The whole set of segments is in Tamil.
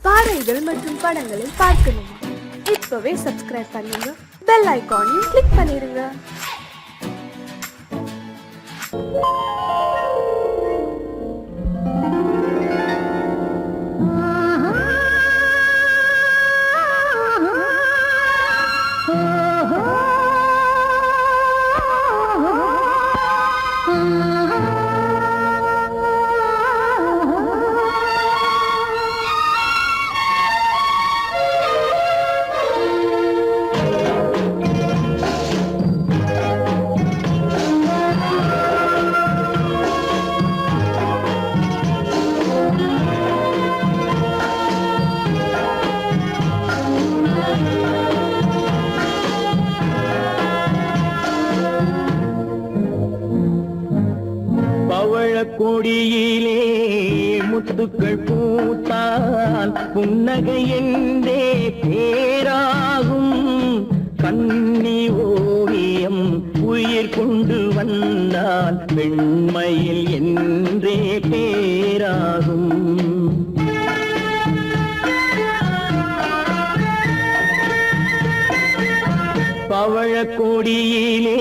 பாடல்கள் மற்றும் படங்களை பார்க்கணுமா? இப்பவே சப்ஸ்கிரைப் பண்ணுங்க, பெல் ஐகானையும் கிளிக் பண்ணிருங்க. கொடியிலே முத்துக்கள் பூத்தால் புன்னகை என்றே பேராகும். கண்ணி ஓவியம் உயிர் கொண்டு வந்தால் பெண்மையில் என்றே பேராகும். பவழக்கொடியிலே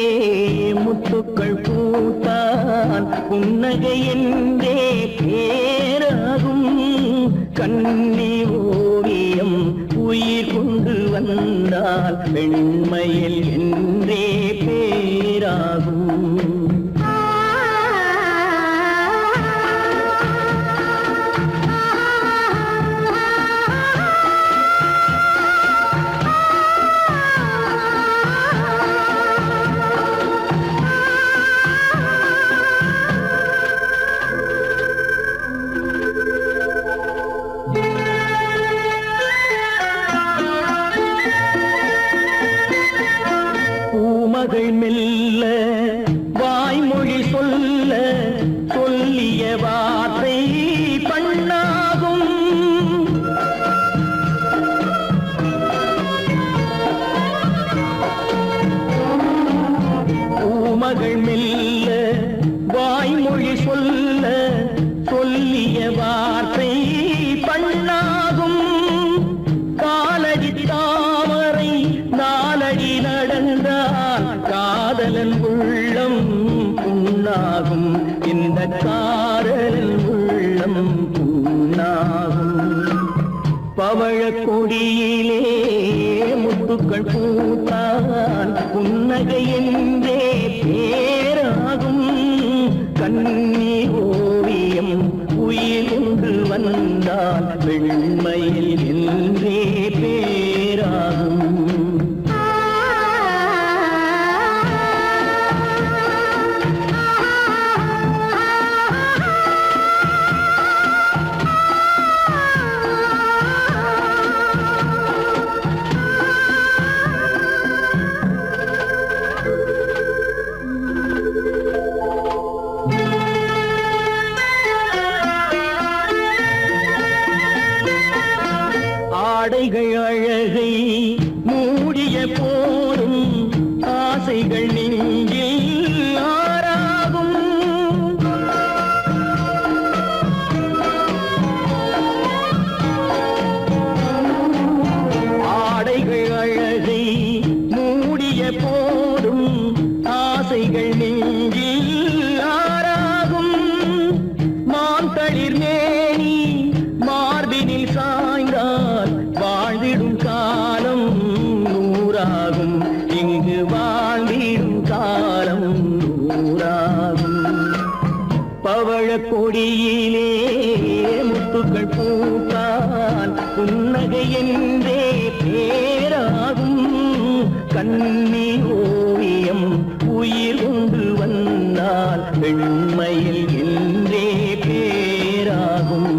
முத்துக்கள் பூத்தான் புன்னகை என்றே பேராகும். கண்ணி ஓவியம் உயிர் கொண்டு வந்தால் பெண்மையில் என்றே பேராகும். மகள் மெல்ல வாய்மொழி சொல்ல சொல்லிய வார்த்தை பண்ணாகும். பூமகள் மெல்ல வாய்மொழி சொல்ல சொல்லிய வார்த்தை பண்ணாகும். காலடி தாமரை நாலடி நடந்தால் காதலன் உள்ளம் புண்ணாகும். இந்த காதலன் உள்ளம் புண்ணாகும். பவழக்கொடியிலே முத்துக்கள் பூத்தால் புன்னகை என்றே பேராகும். கண்ணி ஓவியம் உயிர் கொண்டு வந்தால் வெண்மையில் என்றே பேராகும். ஆடைகள் அழகை மூடிய போதும் ஆசைகள் நெஞ்சில் ஆறாகும். ஆடைகள் அழகை மூடிய போதும் ஆசைகள் நெஞ்சில் ஆறாகும். மாந்தளிர் மேனி மார்பினில் சாய்ந்தால் வாழ்ந்திடும் காலம் நூறாகும். இங்கு வாழ்ந்திடும் காலம் நூறாகும். பவழக்கொடியிலே முத்துக்கள் பூத்தால் புன்னகை என்றே பேராகும். கண்ணி ஓவியம் உயிர் கொண்டு வந்தால் பெண்மையில் என்றே பேராகும்.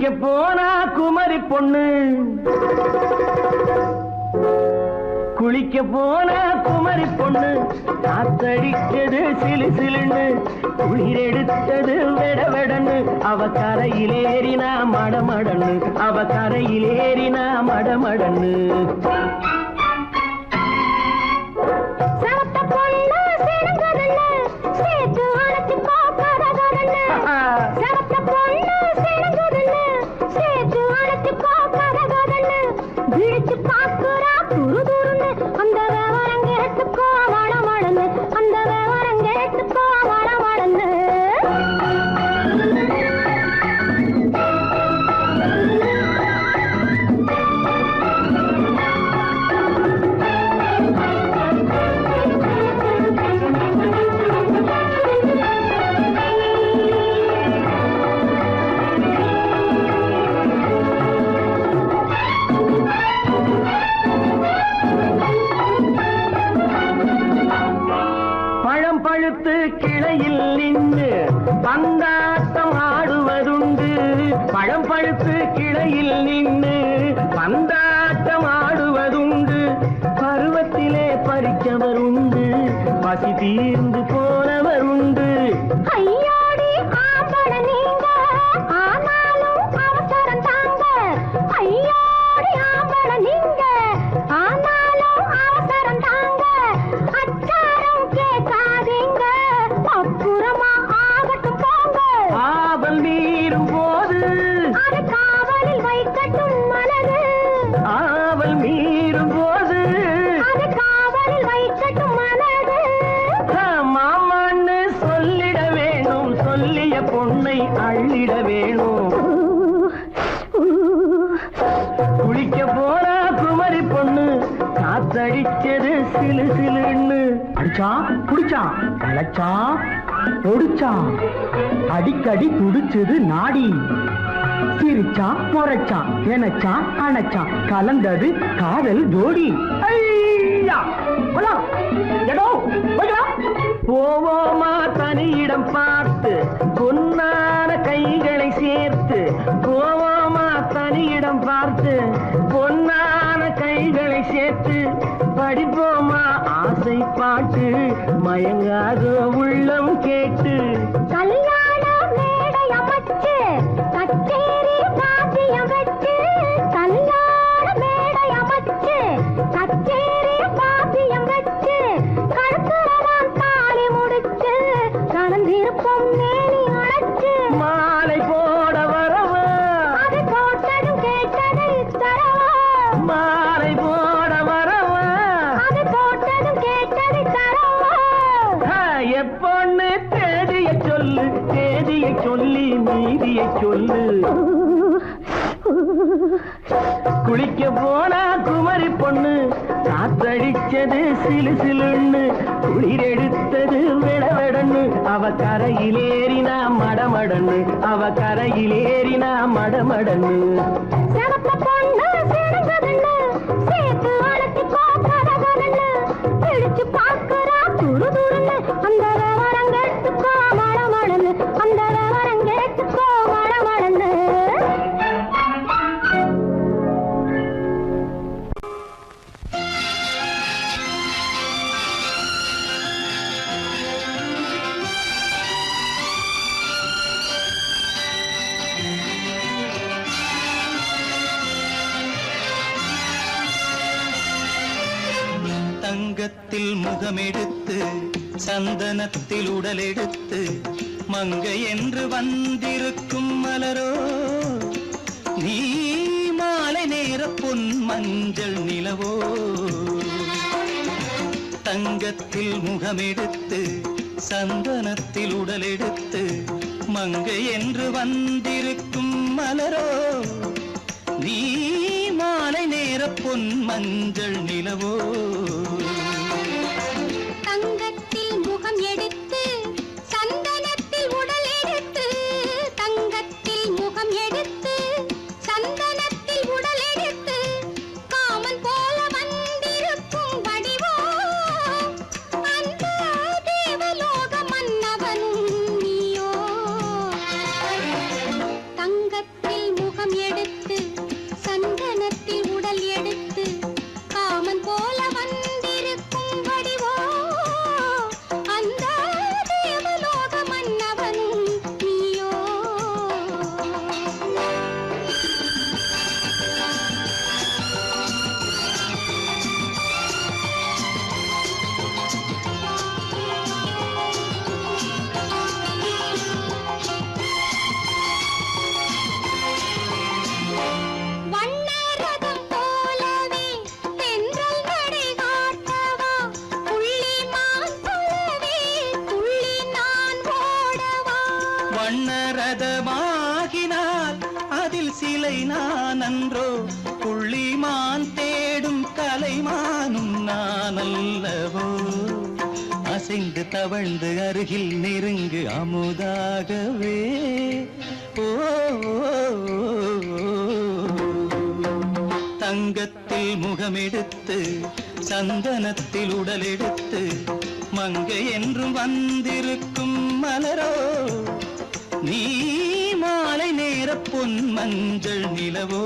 குளிக்க போனா குமரி பொண்ணு, குளிக்க போனா குமரி பொண்ணு, காத்தடிச்சது சிலு சிலுன்னு, குளிர் எடுத்தது வெட வெடன்னு, அவ கரையிலேறினா மடமடன்னு, அவ கரையிலேறினா மடமடன்னு. பழுத்து கிளையில் நின்று பந்தாட்டம் ஆடுவதுண்டு, பழம் பழுத்து கிளையில் நின்று பந்தாட்டம் ஆடுவதுண்டு, பருவத்திலே பறிச்சவருண்டு, பசி தீர்ந்து போனவருண்டு. ஐயோடி ஆம்பள நீங்க ஆனாலும் அவசரம் தாங்க, ஐயோடி ஆம்பள நீங்க ஆனாலும் அவசரம் தாங்க, அச்சாரம் கேட்காதீங்க அப்புறமா ஆகட்டும் போங்க. ஆவல் மீறும் போது அது காவலில் வைக்கட்டும் மனது, ஆவல் மீறும் போது அது காவலில் வைக்கட்டும் மனது. மாமான்னு சொல்லிட வேணும், சொல்லிய பொண்ணை அள்ளிட வேணும். குளிக்க போனா குமரி பொண்ணு, காத்தடிச்சது சிலு சிலுன்னு, அடிச்சான் குடிச்சான் அழைச்சான் ஒடிச்சான், அடிக்கடி துடிச்சது நாடி, சிரிச்சான் முறைச்சான் எனச்சான் அணைச்சான், கலந்தது காதல் ஜோடி. போவோமா தனியிடம் பார்த்து பொன்னான கைகளை சேர்த்து, போவோமா தனியிடம் பார்த்து பொன்னான கைகளை சேர்த்து, படிப்போமா ஆசை பாட்டு மயங்காத உள்ளம் கேட்டு. கல்யாண மேடை அமைச்சு கச்சேரி வாத்தியம் வச்சு, கல்யாண மேடை அமைச்சு கச்சேரி வாத்தியம் வச்சு, கழுத்துறவான் தாலி முடிச்சு கலந்திருப்போம் மேனி அழைச்சு, மாலை போட வரவா அது போட்டதும் கேட்டதை தரவா, மாலை போட வரவா அது போட்டதும் கேட்டதை தரவா. எப்பொண்ணு தேதிய சொல்லு, தேதியை சொல்லி மீதியை சொல்லு. குளிக்க போனா குமரி பொண்ணு, காத்தடிச்சது சிலு சிலுன்னு, குளிர் எடுத்தது வெட வெடன்னு, அவ கரையிலேறினா மடமடன்னு, அவ கரையிலேறினா மடமடன்னு. சிவப்ப பொண்ணு சிறந்ததுன்னு சேர்த்து அழைச்சி பார்க்கறதுன்னு, பிடிச்சு பார்க்கறா துரு துருன்னு, அந்த விவரம் கேட்டுக்கோ மடமடன்னு, அந்த விவரம் கேட்டுக்கோ மடமடன்னு. தங்கத்தில் முகமெடுத்து சந்தனத்தில் உடலெடுத்து, மங்கை என்று வந்திருக்கும் மலரோ நீ, மாலை நேர பொன் மஞ்சள் நிலவோ. தங்கத்தில் முகமெடுத்து சந்தனத்தில் உடலெடுத்து, மங்கை என்று வந்திருக்கும் மலரோ நீ, மாலை நேர பொன் மஞ்சள் நிலவோ. தங்கத்தில் முகம் எடுத்து சந்தனத்தில் உடல் எடுத்து, தங்கத்தில் முகம் எடுத்து சந்தனத்தில் உடல் எடுத்து, காமன் போல வந்திருக்கும் வடிவோ, அந்த தேவலோக மன்னவனும் நீயோ. தங்கத்தில் முகம் நான் அல்லவோ அசைந்து தவழ்ந்து அருகில் நெருங்கு அமுதாகவே ஓ தங்கத்தில் முகமெடுத்து சந்தனத்தில் உடலெடுத்து மங்கை என்றும் வந்திருக்கும் மலரோ நீ மாலை நேர பொன் மஞ்சள் நிலவோ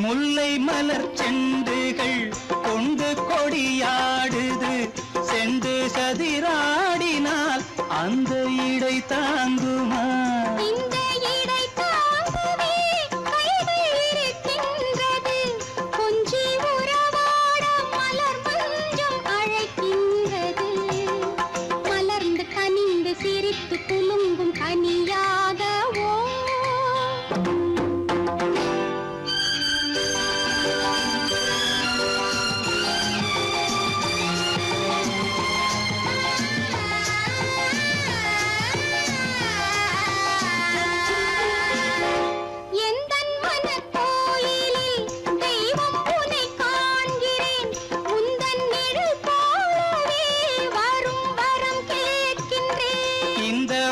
முல்லை மலர் செண்டுகள் கொண்டு கொடியாடுது செண்டு சதிராடினால் அந்த இடை தாங்குமா இந்த இடை தாங்குவே கைகள் இருக்கின்றது கொஞ்சி உறவாட மலர் மஞ்சம் அழைக்கின்றது மலர்ந்து கனிந்து சிரித்து குலுங்கும் கனியாகவோ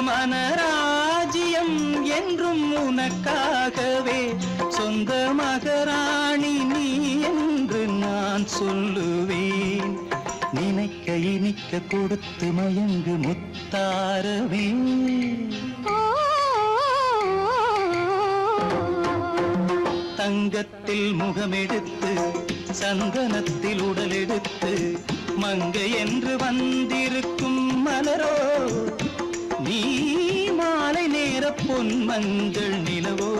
மனராஜ்யம் என்றும் உனக்காகவே சொந்த மகராணி நீ என்று நான் சொல்லுவேன் நினைக்க இனிக்க கொடுத்து மயங்கு முத்தாரவே தங்கத்தில் முகமெடுத்து சந்தனத்தில் உடலெடுத்து மங்கை என்று வந்திருக்கும் மலரோ நீ மாலை நேர பொன் மஞ்சள் நிலவோ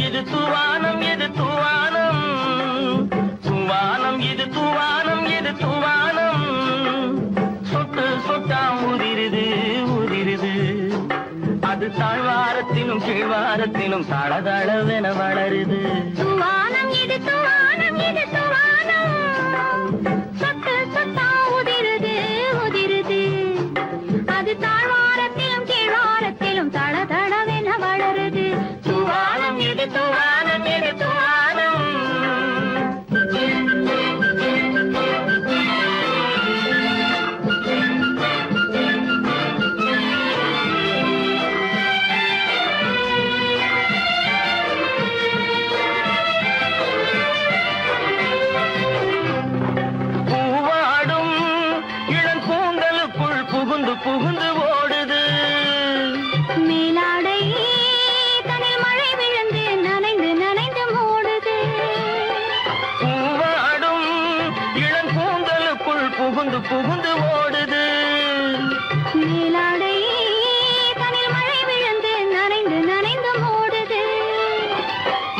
இது தூவானம் இது தூவானம் தூவானம் இது தூவானம் இது தூவானம் சொட்டு சொட்டா உதிருது உதிருது அது தாழ்வாரத்திலும் கீழ்வாரத்திலும் தளதளவென வளருது தூவானம் இது தூவானம் இது தூவானம் சொட்டு சொட்டா உதிருது உதிருது அது தாழ்வாரத்திலும் கீழ்வாரத்திலும் தளதளவென வளருது தூவானம் இது தூவானம் இது தூவானம் பூவாடும் இளங்கூந்தலுக்குள் புகுந்து புகுந்து ஓடுது மேலாடை தனில் மழை விழுந்து நனைந்து நனைந்து மூடுது பூவாடும் இளங்கூந்தலுக்குள் புகுந்து புகுந்து ஓடுது மேலாடை தனில் மழை விழுந்து நனைந்து நனைந்து மூடுது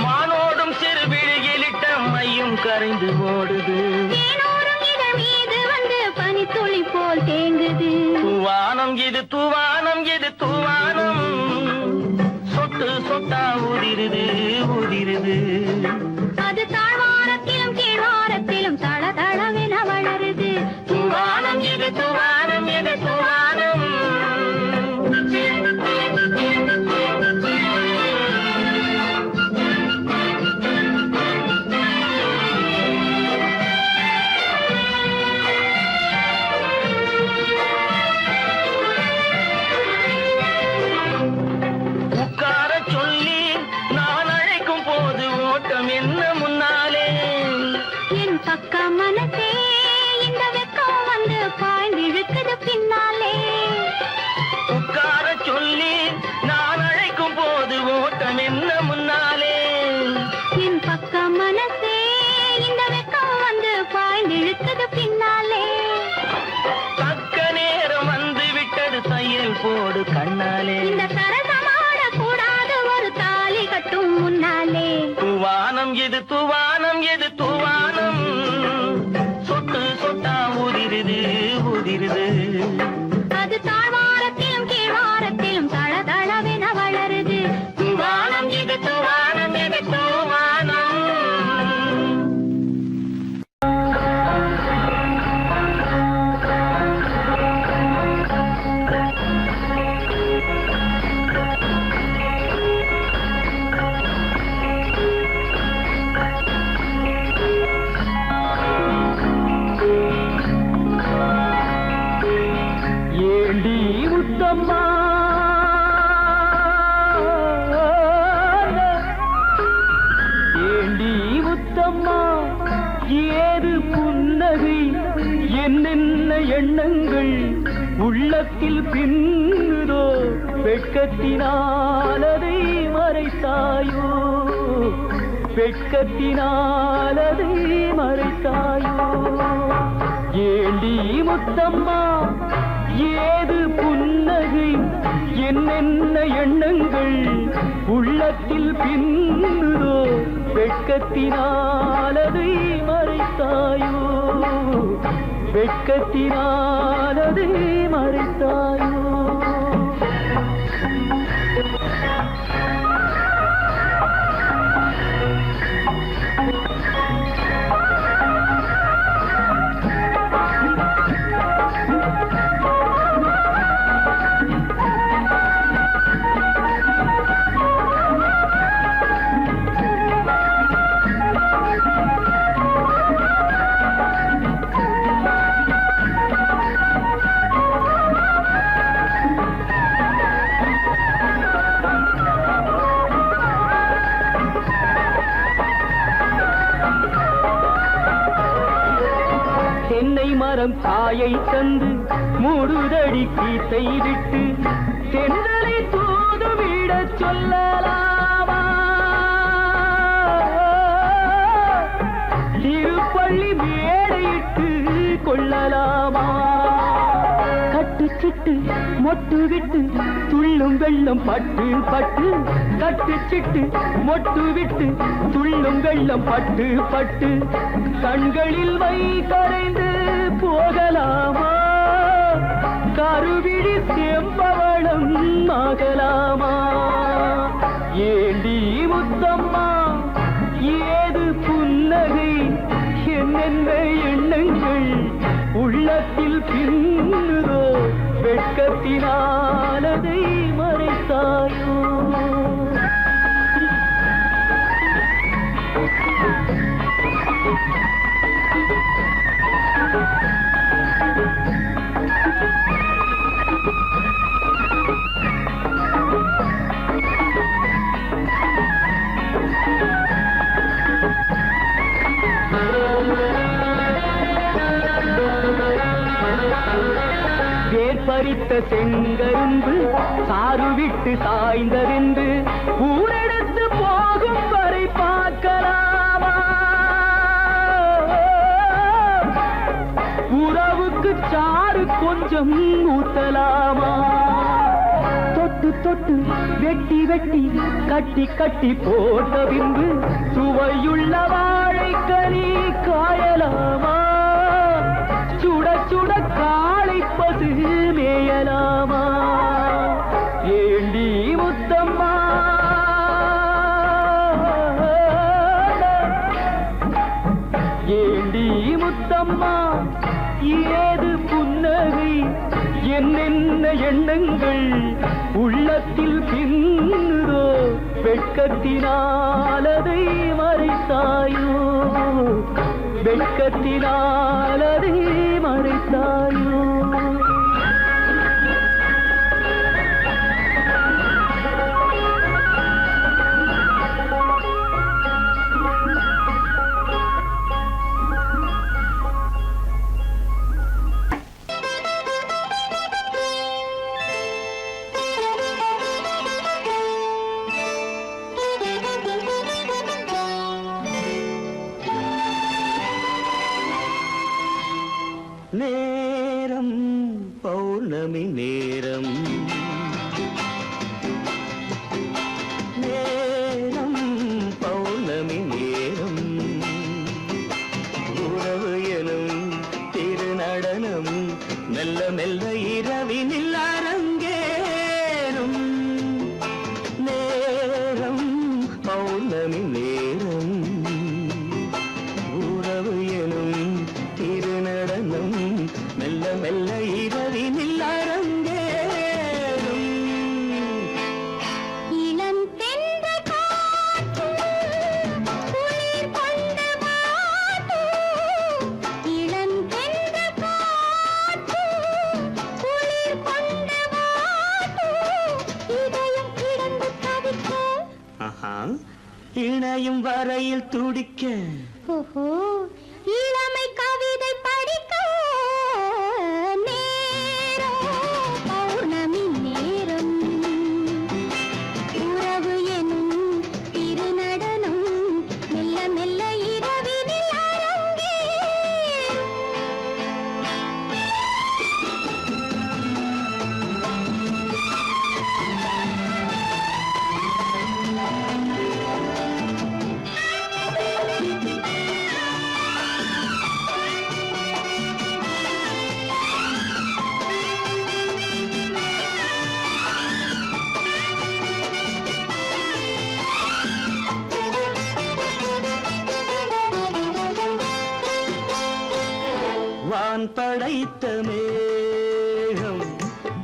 மானோடும் சிறு விழியிலிட்ட மையும் கரைந்து ஓடுது தேனோரும் இதழ் மீது வந்து பனித்துளி போல் தேங்குது தூவானம் இது தூவானம் இது தூவானம் சொட்டு சொட்டா உதிருது உதிருது அது தாழ்வாரத்திலும் கீழ்வாரத்திலும் தளதளவென வளருது தூவானம் இது தூவானம் இது தூவானம் உட்கார சொல்லி நான் அழைக்கும் போது ஓட்டம் என்ன முன்னாலே என் பக்க மனசே இந்த தூவானம் எது தூவானம் சொட்டு சொட்டா உதிருது உதிருது அது தாழ்வாரத்திலும் கீழ்வாரத்திலும் தளதளவென வளருது. தூவானம் எது தூவானம் எது தூவானம் ஏண்டி முத்தம்மா ஏண்டி முத்தம்மா ஏது புன்னகை என்னென்ன எண்ணங்கள் உள்ளத்தில் பின்னுதோ வெட்கத்தினாலதை மறைத்தாயோ வெட்கத்தினாலதை மறைத்தாயோ ஏண்டி முத்தம்மா ஏது புன்னகை என்னென்ன எண்ணங்கள் உள்ளத்தில் பின்னுதோ வெட்கத்தினாலதை மறைத்தாயோ வெட்கத்தினாலதை மறைத்தாயோ தென்னை மரம் காயை தந்து மூடுதடி கீத்தை விட்டு தென்றலை தூதுவிட சொல்லலாமா திருப்பள்ளி மேடையிட்டு கொள்ளலாமா கட்டுச்சிட்டு மொட்டு விட்டு துள்ளும் வெள்ளம் பட்டு பட்டு கட்டுச்சிட்டு மொட்டு விட்டு துள்ளும் வெள்ளம் பட்டு பட்டு கண்களில் வை கரைந்து போகலாமா கருவிழி செம்பவளம் ஆகலாமா ஏண்டி முத்தம்மா ஏது புன்னகை என்னென்ன எண்ணங்கள் உள்ளத்தில் பின்னுதோ வெட்கத்தினாலதை மறைத்தாயோ பறித்த செங்கரும்பு சாறு விட்டு சாய்ந்ததென்று ஊரெடுத்து போகும் வரை பார்க்கலாமா உறவுக்கு சாறு கொஞ்சம் ஊத்தலாமா தொட்டு தொட்டு வெட்டி வெட்டி கட்டி கட்டி போட்ட பின்பு சுவையுள்ள வாழைக்கனி காயலாமா சுட சுட காளை பசு மேயலாமா ஏண்டி முத்தம்மா ஏண்டி முத்தம்மா ஏது புன்னகை என்னென்ன எண்ணங்கள் உள்ளத்தில் பின்னுதோ வெட்கத்தினாலதை மறைத்தாயோ வெட்கத்தினாலதை மறைத்தாயோ நேரம் பௌர்ணமி நேரம் நேரம் பௌர்ணமி நேரம் மெல்ல இரவினில் அரங்கேறும் நேரம் பௌர்ணமி நேரம் உறவு எனும் திருநடனம் மெல்ல மெல்ல இரவினில் அரங்கேறும் இளம் தென்றல் காற்று குளிர் கொண்ட வாட்டு இளம் தென்றல் காற்று குளிர் கொண்ட வாட்டு இதயம் கிடந்து தவிக்க ஆஹா இணையும் வரையில் துடிக்க ஓஹோ இளமை கவிதை படிக்க நேரம் பௌர்ணமி நேரம் உறவு எனும் திருநடனம் மெல்ல மெல்ல இரவினில் அரங்கேறும் வான் படைத்த மேகம்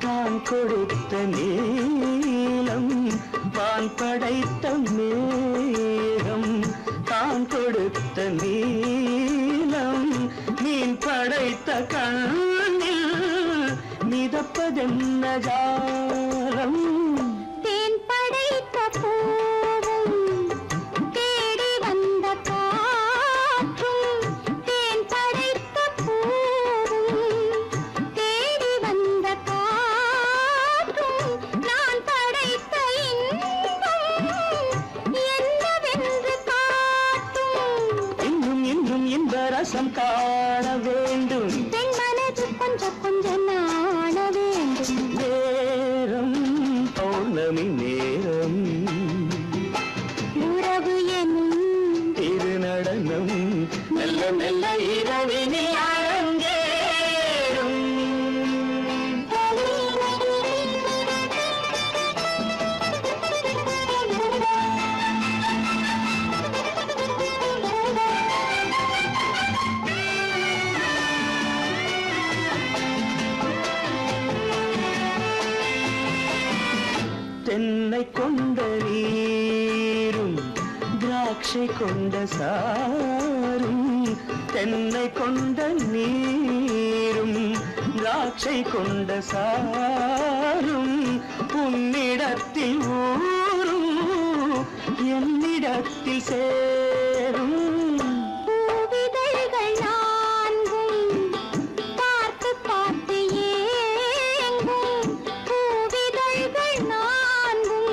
தான் கொடுத்த நீலம் வான் படைத்த மேகம் தான் கொடுத்த நீலம் மீன் படைத்த கண்ணில் மிதப்பதென்ன ஜாலம் தேன் படைத்த பூவும் தேடி வந்த காற்றும் தேன் படைத்த பூவும் தேடி வந்த காற்றும் நான் படைத்த இன்பம் என்னவென்று காட்டும் இன்னும் இன்னும் இந்த ரசம் காண வேண்டும் பெண் மனது கொஞ்சம் கொஞ்சம் நாண வேண்டும் நேரம் பௌர்ணமி நேரம் உறவு எனும் திருநடனம் மெல்ல மெல்ல இரவினில் அரங்கேறும் தென்னை கொண்ட நீரும் திராட்சை கொண்ட சாரும் தென்னை கொண்ட நீரும் திராட்சை கொண்ட சாரும் உன்னிடத்தில் ஊரும் என்னிடத்தில் சேரும் பூவிதழ்கள் நான்கும் பார்த்து பார்த்து ஏங்கும் பூவிதழ்கள் நான்கும்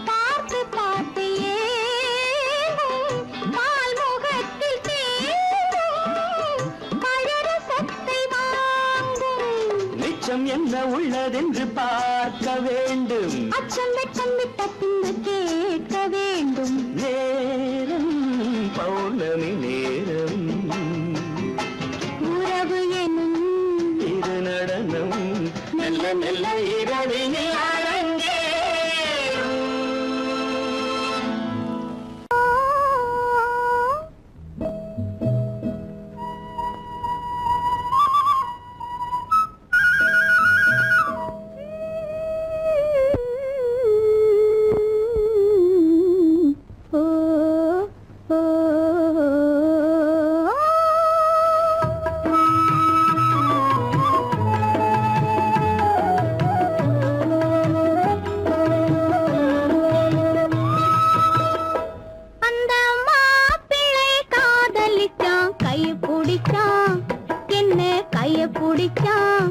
பார்த்து பார்த்து ஏங்கும் பால்முகத்தில் தேங்கும் பழரசத்தை வாங்கும் மிச்சம் என்ன உள்ளதென்று பார்க்க வேண்டும் அச்சம் வெட்கம் விட்ட பின்பு கேட்க வேண்டும் நேரம் பௌர்ணமி நேரம் உறவு எனும் திருநடனம் மெல்ல மெல்ல இரவினில் அரங்கேறும் அந்த மாப்பிள்ளை காதலிச்சான் கைய பிடிச்சான் என்ன கைய பிடிச்சான்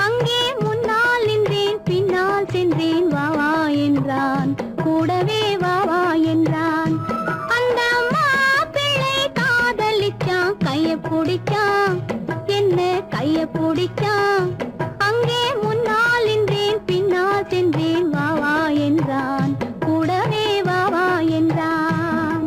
அங்கே முன்னால் நின்றேன் பின்னால் சென்றேன் வா வா என்றான் கூடவே வா வா என்றான் அந்த மாப்பிள்ளை காதலிச்சான் கைய பிடிச்சான் என்ன கைய பிடிச்சான் அங்கே முன்னால் நின்றேன் பின்னால் சென்றேன் வா வா என்றான் கூடவே வா வா என்றான்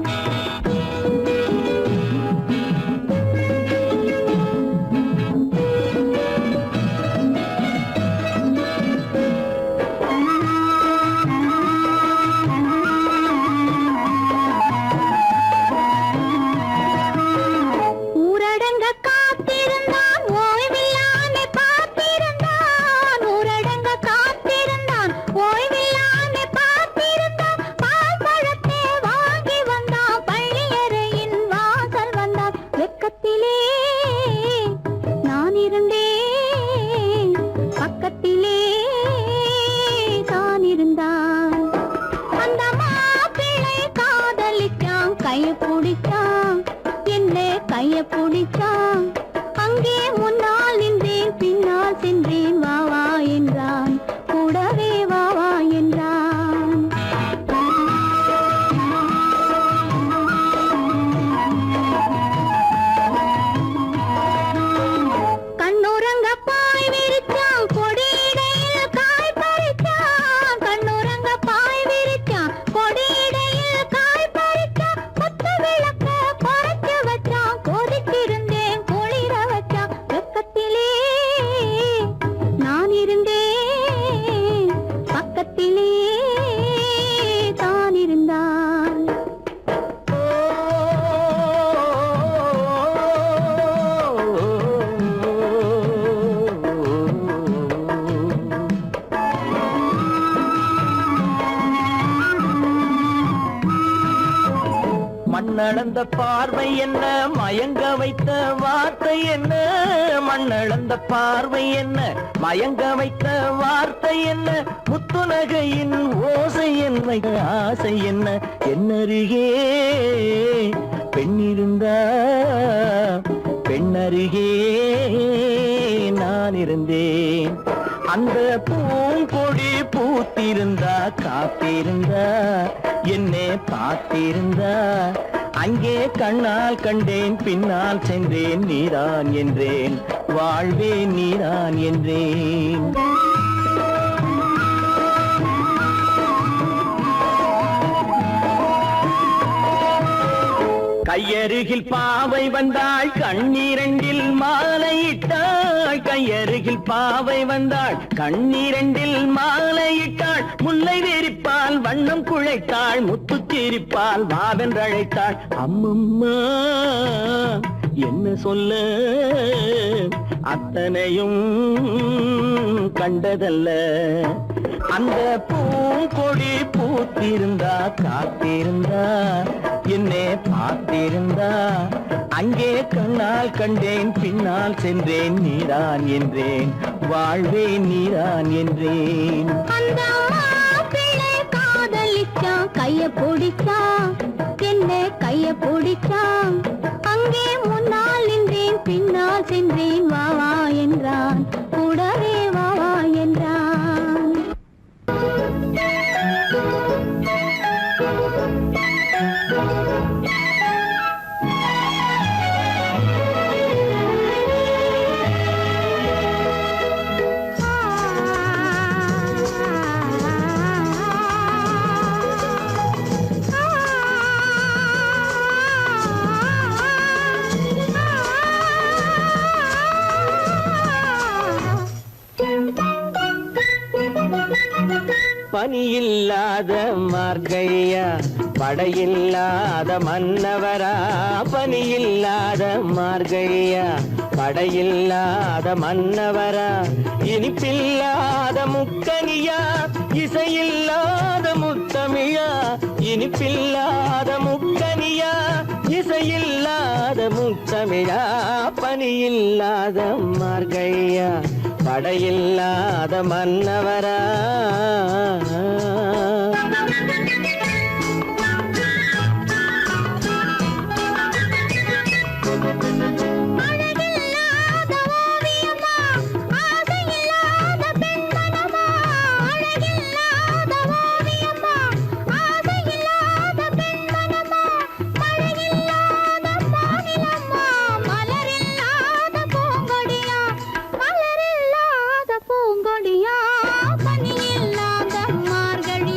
வச்சான் அங்கே முன்னால் நின்றேன் பின்னால் சென்றேன் வா வா என்றான் கூடவே வா வா என்றான் கண்ணுறங்க பாய் விரிச்சான் கொடியிடையில் காய் பறிச்சான் கண்ணுறங்க பாய் விரிச்சான் கொடியிடையில் காய் பறிச்சான் கொத்த விளக்க குறைச்சு வச்சான் கொதித்திருந்தேன் குளிர வச்சான் வெப்பத்திலே நான் இருந்தேன் பக்கத்திலே தான் இருந்தான் மண்ணளந்த பார்வை என்ன மயங்க வைத்த வார்த்தை என்ன மண்ணளந்த பார்வை என்ன மயங்க வைத்த வார்த்தை என்ன முத்துநகையின் ஓசை என்ன ஆசை என்ன என்னருகே பெண்ணிருந்தா பெண்ணருகே நான் இருந்தேன் அந்த பூங்கொடி பூத்திருந்தா காத்திருந்தா என்னை பார்த்திருந்தா அங்கே கண்ணால் கண்டேன் பின்னால் சென்றேன் நீதான் என்றேன் வாழ்வே நீதான் என்றேன் கையருகில் பாவை வந்தாள் கண்ணீரண்டில் மாலையிட்டாள் கையருகில் பாவை வந்தாள் கண்ணீரண்டில் மாலையிட்டாள் முல்லை வெறிப்பால் வண்ணம் குழைத்தாள் முத்துச்சிரிப்பால் வாவென்றழைத்தாள் அம்மம்மா என்ன சொல்ல அத்தனையும் கண்டதல்ல அந்த பூங்கொடி பூத்திருந்தா காத்திருந்தா என்னை பார்த்திருந்தா அங்கே கண்ணால் கண்டேன் பின்னால் சென்றேன் நீதான் என்றேன் வாழ்வே நீதான் என்றேன் அந்த மாப்பிள்ளை காதலிச்சான் கைய பிடிச்சான் என்ன கைய பிடிச்சான் அங்கே முன்னால் நின்றேன் பின்னால் சென்றேன் வா வா என்றான் கூடவே வா வா என்றான் பனியில்லாத மார்கழியா படையில்லாத மன்னவரா பனியில்லாத மார்கழியா படையில்லாத மன்னவரா இனிப்பில்லாத முக்கனியா இசையில்லாத முத்தமிழா இனிப்பில்லாத முக்கனியா இசையில்லாத முத்தமிழா பனியில்லாத மார்கழியா படையில்லாத மன்னவரா அழகில்லாத ஓவியமா ஆசையில்லாத பெண்மனமா அழகில்லாத ஓவியமா ஆசையில்லாத பெண்மனமா மழையில்லாத பானிலம்மா மலரில்லாத பூங்கொடியா மலரில்லாத பூங்கொடியா பனியில்லாத மார்கழி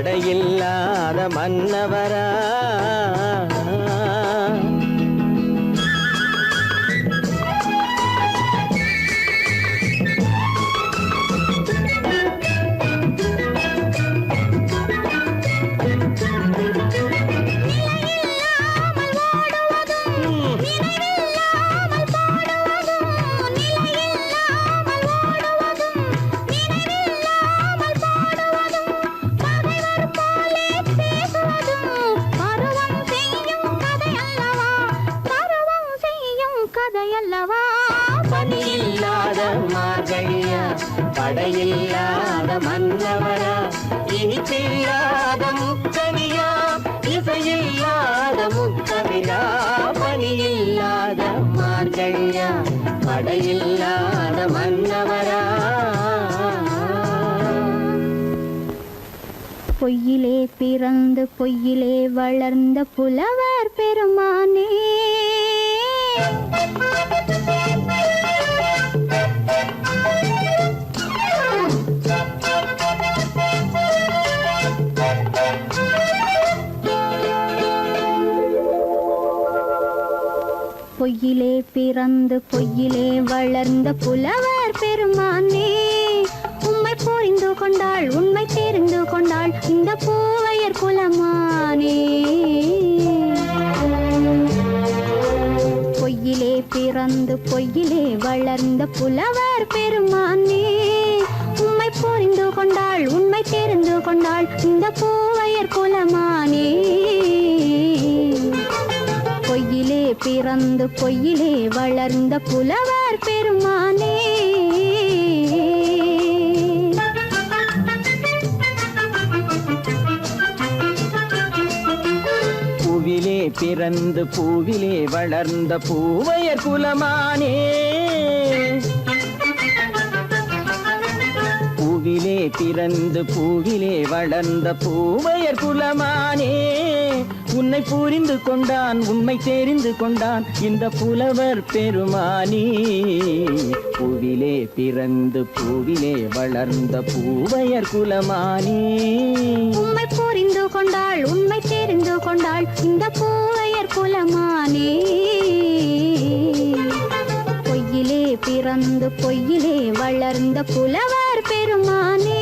படையில்லாத மன்னவரா. பணியில்லாத மார்கழியா, படையில்லாத மன்னவரா, இனிப்பில்லாத முக்கனியா, இசையில்லாத முக்கவிரா. பணியில்லாத மார்கழியா, படையில்லாத மன்னவரா. பொய்யிலே பிறந்து பொய்யிலே வளர்ந்த புலவர் பெருமானே, பொய்யிலே பிறந்து பொய்யிலே வளர்ந்த புலவர் பெருமானே, உம்மை புரிந்து கொண்டாள் உண்மை தெரிந்து கொண்டாள் இந்த பூவையர் குலமானே. பொய்யிலே பிறந்து பொய்யிலே வளர்ந்த புலவர் பெருமானே, உம்மை புரிந்து கொண்டாள் உண்மை தெரிந்து கொண்டாள் இந்த பூவையர் குலமானே. பொய்யிலே பிறந்து பொய்யிலே வளர்ந்த புலவர் பெருமானே. பூவிலே பிறந்து பூவிலே வளர்ந்த பூவையர் குலமானே. பூவிலே பிறந்து பூவிலே வளர்ந்த பூவையர் குலமானே, உன்னை புரிந்து கொண்டான் உண்மை தெரிந்து கொண்டான் இந்த புலவர் பெருமானே. பூவிலே பிறந்து பூவிலே வளர்ந்த பூவையர் குலமானே, உண்மை புரிந்து கொண்டாள் உண்மை தெரிந்து கொண்டாள் இந்த பூவையர் குலமானே. பொய்யிலே பிறந்து பொய்யிலே வளர்ந்த புலவர் பெருமானே.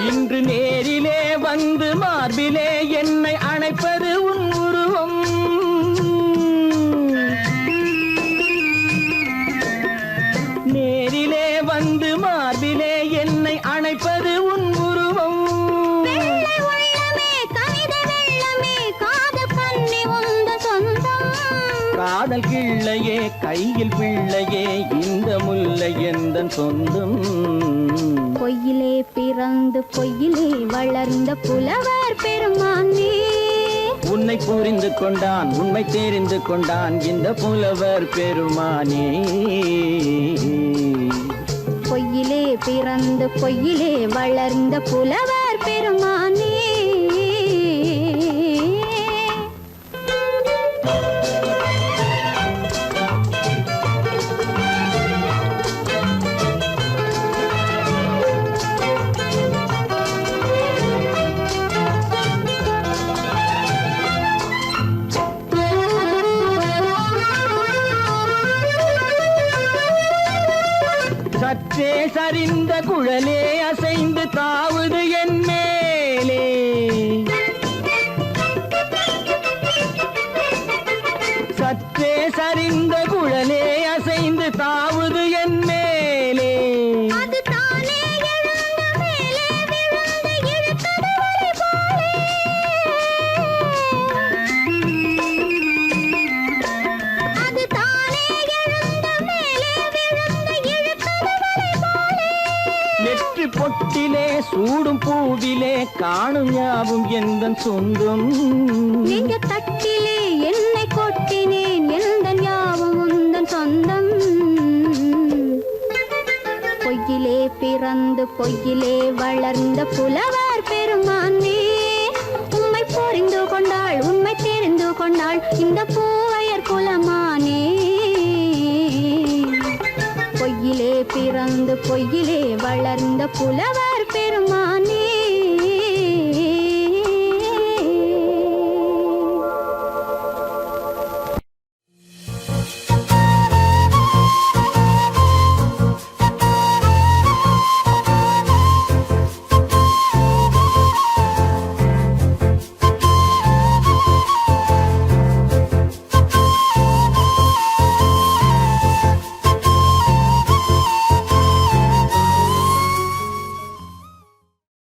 இன்று நேரிலே வந்து மார்பிலே என்னை அணைப்பது உன் உருவம். நேரிலே வந்து மார்பிலே என்னை அணைப்பது உன் உருவம். காதல் கிள்ளையே கையில் பிள்ளையே இந்த முல்லை எந்தன் சொந்தம். பொய்யிலே பிறந்து பொய்யிலே வளர்ந்த புலவர் பெருமானே, உன்னை புரிந்து கொண்டான் உண்மை தெரிந்து கொண்டான் இந்த புலவர் பெருமானே. பொய்யிலே பிறந்து பொய்யிலே வளர்ந்த புலவர் பெருமானே. சற்றே சரிந்த குழலே அசைந்து தாவுது என் மேலே. சற்றே சரிந்த குழலே அசைந்து தாவுது என் மேலே. அது தானே சூடும் பூவிலே காணும் யாவும் எந்தன் சொந்தம். நெஞ்ச தட்டிலே என்னை கொட்டினேன் எந்தன் யாவும் உந்தன் சொந்தம். பொய்யிலே பிறந்து பொய்யிலே வளர்ந்த புலவர் பெருமானே, உம்மை புரிந்து கொண்டாள் உண்மை தெரிந்து கொண்டாள் இந்த பூவையர் குலமானே. பொய்யிலே பிறந்து பொய்யிலே வளர்ந்த புலவர்